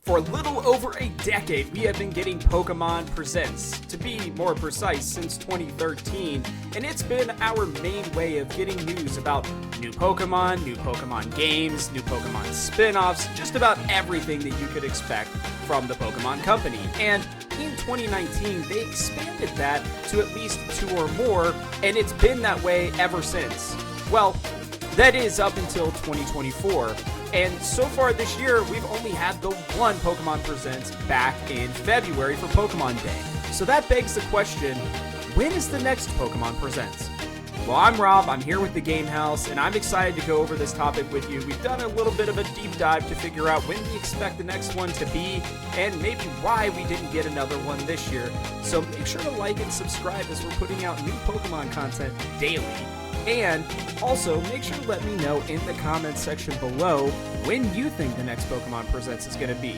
For a little over a decade, we have been getting Pokemon Presents, to be more precise, since 2013, and it's been our main way of getting news about new Pokemon games, new Pokemon spin-offs, just about everything that you could expect from the Pokemon Company. And in 2019, they expanded that to at least 2 or more, and it's been that way ever since. Well, that is up until 2024. And so far this year, we've only had the one Pokemon Presents back in February for Pokemon Day. So that begs the question, when is the next Pokemon Presents? Well, I'm Rob, I'm here with the Game House, and I'm excited to go over this topic with you. We've done a little bit of a deep dive to figure out when we expect the next one to be, and maybe why we didn't get another one this year. So make sure to like and subscribe as we're putting out new Pokemon content daily. And also, make sure to let me know in the comments section below when you think the next Pokemon Presents is going to be.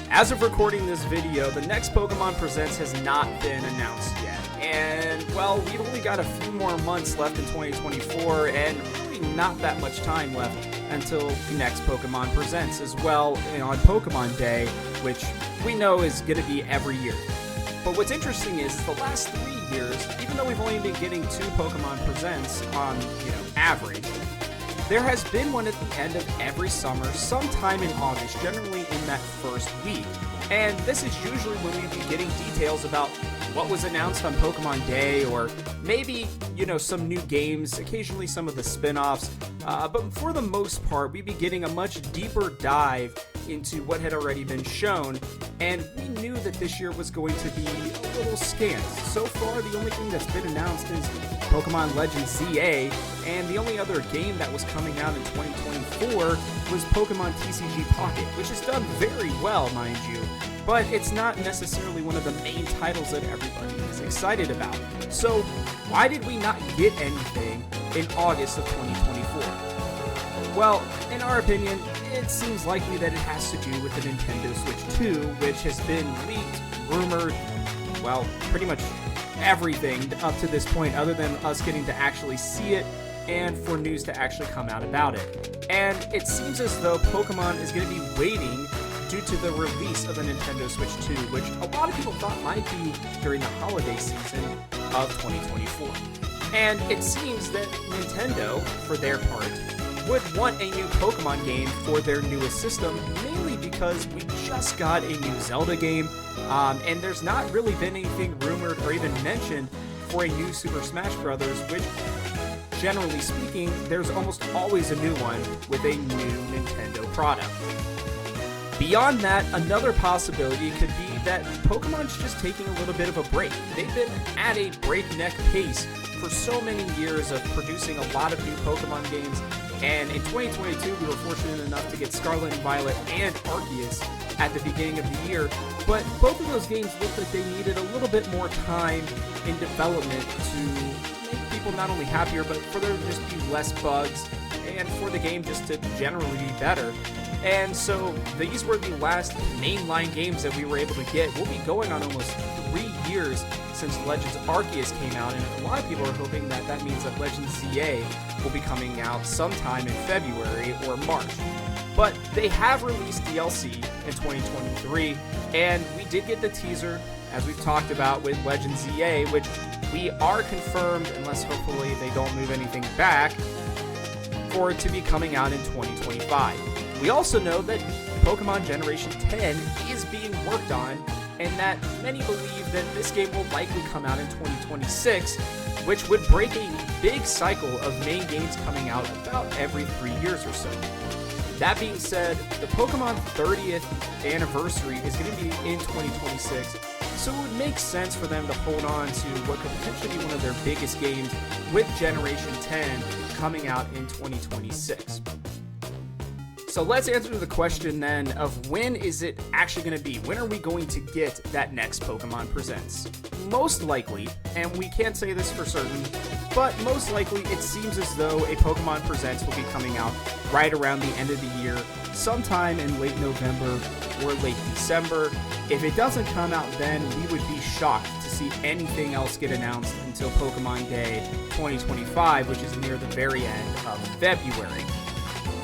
As of recording this video, the next Pokemon Presents has not been announced yet. And, well, we've only got a few more months left in 2024, and really not that much time left until the next Pokemon Presents as well on Pokemon Day, which we know is going to be every year. But what's interesting is the last 3 years, even though we've only been getting 2 Pokemon Presents on, average, there has been one at the end of every summer, sometime in August, generally in that first week. And this is usually when we'd be getting details about what was announced on Pokemon Day, or maybe, some new games, occasionally some of the spin-offs. But for the most part, we'd be getting a much deeper dive into what had already been shown, and we knew that this year was going to be a little scant. So far, the only thing that's been announced is Pokemon Legends ZA, and the only other game that was coming out in 2024 was Pokemon TCG Pocket, which has done very well, mind you, but it's not necessarily one of the main titles that everybody is excited about. So why did we not get anything in August of 2024? Well, in our opinion, it seems likely that it has to do with the Nintendo Switch 2, which has been leaked, rumored, well, pretty much everything up to this point other than us getting to actually see it and for news to actually come out about it. And it seems as though Pokemon is going to be waiting due to the release of the Nintendo Switch 2, which a lot of people thought might be during the holiday season of 2024. And it seems that Nintendo, for their part, would want a new Pokemon game for their newest system, mainly because we just got a new Zelda game, and there's not really been anything rumored or even mentioned for a new Super Smash Bros., which, generally speaking, there's almost always a new one with a new Nintendo product. Beyond that, another possibility could be that Pokemon's just taking a little bit of a break. They've been at a breakneck pace for so many years of producing a lot of new Pokemon games, and in 2022 we were fortunate enough to get Scarlet and Violet and Arceus at the beginning of the year, but both of those games looked like they needed a little bit more time in development to make people not only happier, but for there to just be less bugs, and for the game just to generally be better. And so these were the last mainline games that we were able to get. We'll be going on almost 3 years since Legends Arceus came out, and a lot of people are hoping that that means that Legends ZA will be coming out sometime in February or March. But they have released DLC in 2023, and we did get the teaser, as we've talked about, with Legends ZA, which we are confirmed, unless hopefully they don't move anything back, for it to be coming out in 2025. We also know that Pokemon Generation 10 is being worked on, and that many believe that this game will likely come out in 2026, which would break a big cycle of main games coming out about every 3 years or so. That being said, the Pokemon 30th anniversary is going to be in 2026, so it would make sense for them to hold on to what could potentially be one of their biggest games with Generation 10 coming out in 2026. So let's answer the question then of when is it actually going to be? When are we going to get that next Pokemon Presents? Most likely, and we can't say this for certain, but most likely it seems as though a Pokemon Presents will be coming out right around the end of the year, sometime in late November or late December. If it doesn't come out then, we would be shocked to see anything else get announced until Pokemon Day 2025, which is near the very end of February.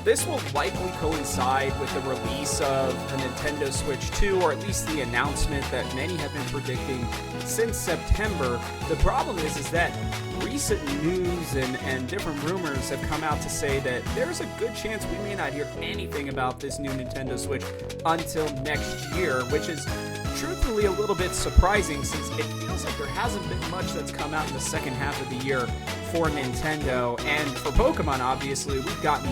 this will likely coincide with the release of the Nintendo Switch 2, or at least the announcement that many have been predicting since September. The problem is that recent news and different rumors have come out to say that there's a good chance we may not hear anything about this new Nintendo Switch until next year, which is truthfully a little bit surprising since it feels like there hasn't been much that's come out in the second half of the year for Nintendo. And for Pokemon, obviously, we've gotten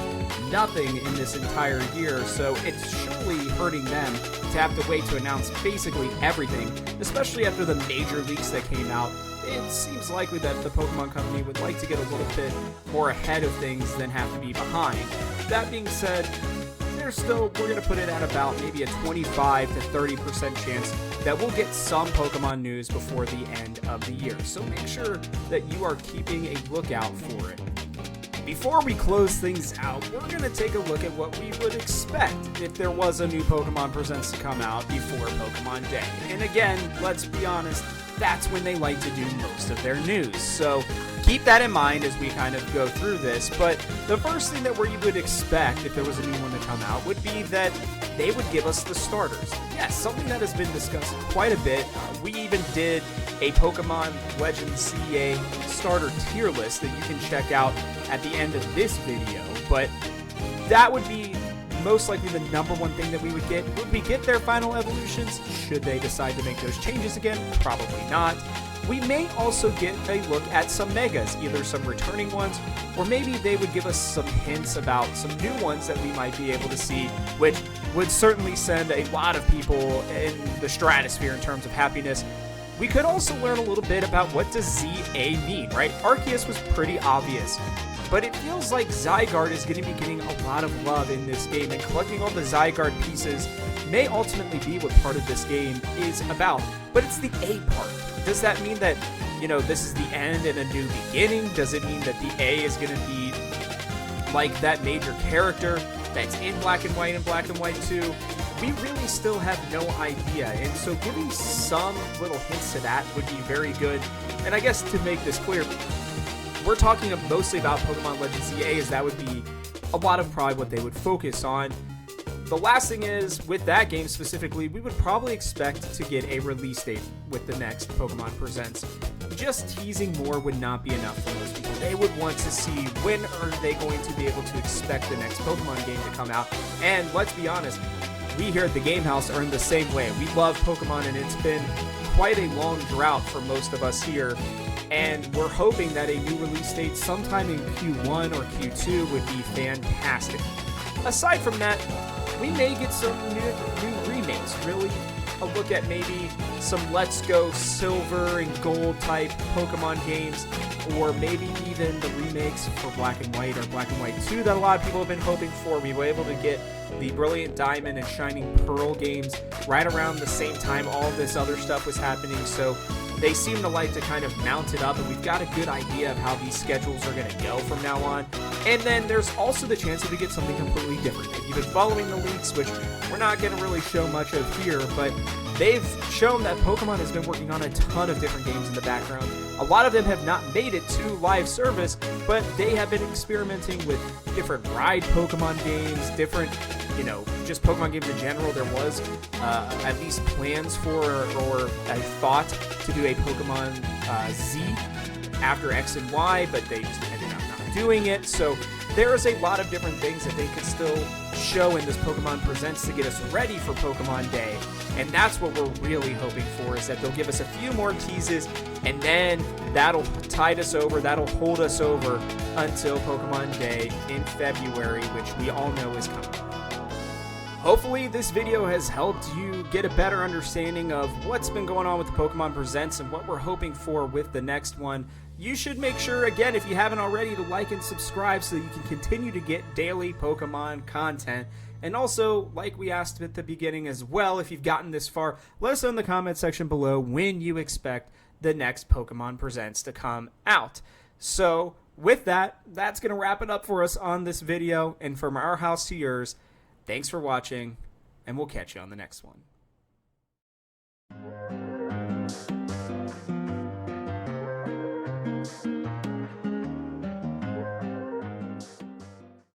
nothing in this entire year, so it's surely hurting them to have to wait to announce basically everything, especially after the major leaks that came out. It seems likely that the Pokemon Company would like to get a little bit more ahead of things than have to be behind. That being said, we're going to put it at about maybe a 25 to 30% chance that we'll get some Pokemon news before the end of the year. So make sure that you are keeping a lookout for it. Before we close things out, we're going to take a look at what we would expect if there was a new Pokemon Presents to come out before Pokemon Day. And again, let's be honest, that's when they like to do most of their news. So keep that in mind as we kind of go through this. But the first thing that we would expect if there was a new one to come out would be that they would give us the starters. Yes, something that has been discussed quite a bit. We even did a Pokemon Legends CEA starter tier list that you can check out at the end of this video. But that would be most likely the number one thing that we would get. Would we get their final evolutions? Should they decide to make those changes again? Probably not. We may also get a look at some megas, either some returning ones, or maybe they would give us some hints about some new ones that we might be able to see, which would certainly send a lot of people in the stratosphere in terms of happiness. We could also learn a little bit about what does ZA mean, right? Arceus was pretty obvious, but it feels like Zygarde is going to be getting a lot of love in this game, and collecting all the Zygarde pieces may ultimately be what part of this game is about. But it's the A part. Does that mean that, this is the end and a new beginning? Does it mean that the A is going to be like that major character that's in Black and White and Black and White 2? We really still have no idea, and so giving some little hints to that would be very good. And I guess to make this clear, we're talking mostly about Pokemon Legends CA, as that would be a lot of probably what they would focus on. The last thing is, with that game specifically, we would probably expect to get a release date with the next Pokemon Presents. Just teasing more would not be enough for most people. They would want to see when are they going to be able to expect the next Pokemon game to come out. And let's be honest, we here at the Game House are in the same way. We love Pokemon, and it's been quite a long drought for most of us here. And we're hoping that a new release date sometime in Q1 or Q2 would be fantastic. Aside from that, we may get some new remakes, really. A look at maybe some Let's Go Silver and Gold type Pokemon games, or maybe even the remakes for Black and White or Black and White 2 that a lot of people have been hoping for. We were able to get the Brilliant Diamond and Shining Pearl games right around the same time all this other stuff was happening, so they seem to like to kind of mount it up, and we've got a good idea of how these schedules are going to go from now on. And then there's also the chance that we get something completely different. If you've been following the leaks, which we're not going to really show much of here, but they've shown that Pokemon has been working on a ton of different games in the background. A lot of them have not made it to live service, but they have been experimenting with different ride Pokemon games, different, just Pokemon games in general. There was at least plans for, or a thought to do a Pokemon Z after X and Y, but they just ended up not doing it. So there is a lot of different things that they could still show in this Pokemon Presents to get us ready for Pokemon Day. And that's what we're really hoping for, is that they'll give us a few more teases, and then that'll tide us over, that'll hold us over until Pokemon Day in February, which we all know is coming. Hopefully this video has helped you get a better understanding of what's been going on with the Pokemon Presents and what we're hoping for with the next one. You should make sure, again, if you haven't already, to like and subscribe so that you can continue to get daily Pokemon content. And also, like we asked at the beginning as well, if you've gotten this far, let us know in the comment section below when you expect the next Pokemon Presents to come out. So, with that, that's going to wrap it up for us on this video. And from our house to yours, thanks for watching, and we'll catch you on the next one.